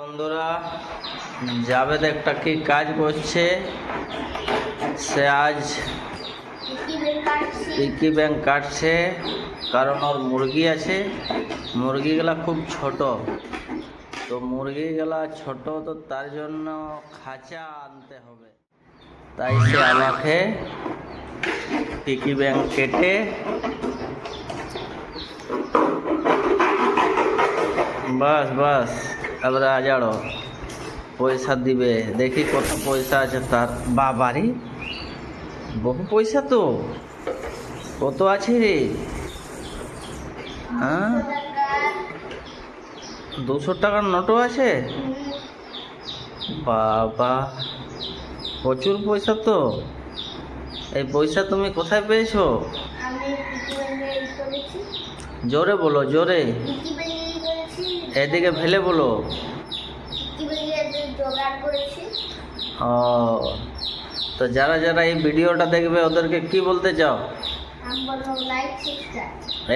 বন্ধুরা, জাভেদ একটা কি কাজ করছে। সে আজ পিকি ব্যাংক কাটছে, কারণ ওর মুরগি আছে। মুরগিগুলা খুব ছোট, তো মুরগিগুলা ছোট, তো তার জন্য খাঁচা আনতে হবে। তাই সে আমাকে পিকি ব্যাংক কেটে বাস বাস এবারে আজাড়ো পয়সা দিবে। দেখি কত পয়সা আছে তার। বাবারে, বহু পয়সা তো। কত আছে রে? হ্যাঁ, 200 টাকার নোটও আছে। বাবা, প্রচুর পয়সা তো। এই পয়সা তুমি কোথায় পেয়েছো? জোরে বলো, জোরে। এদিকে ফেলে বলো। ও, তো যারা যারা এই ভিডিওটা দেখবে ওদেরকে কি বলতে চাও?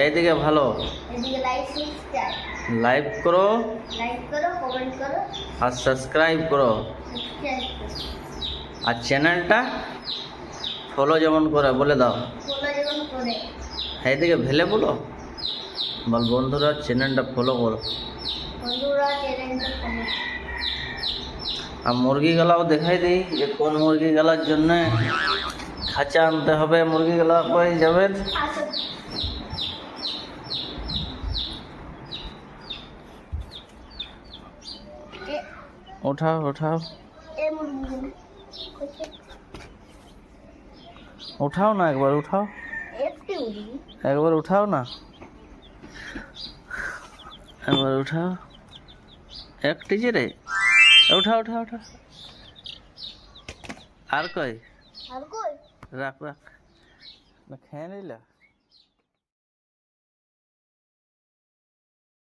এইদিকে ভালো, লাইক করো, কমেন্ট করো আর সাবস্ক্রাইব করো। আর চ্যানেলটা ফলো যেমন করে বলে দাও। এইদিকে ভেলে বলো, বল বন্ধুরা চ্যানেলটা ফলো করো। আর মুরগিগুলাও দেখাই দিই যে কোন মুরগিগুলার জন্য খাঁচা আনতে হবে। মুরগিগুলা কই যাবেন? উঠাও উঠাও উঠাও না, একবার উঠাও, একবার উঠাও না, একবার উঠাও। একটি যে রে, উঠা উঠা উঠা। আর কই রাখ রাখ, না খেয়ে নিলা।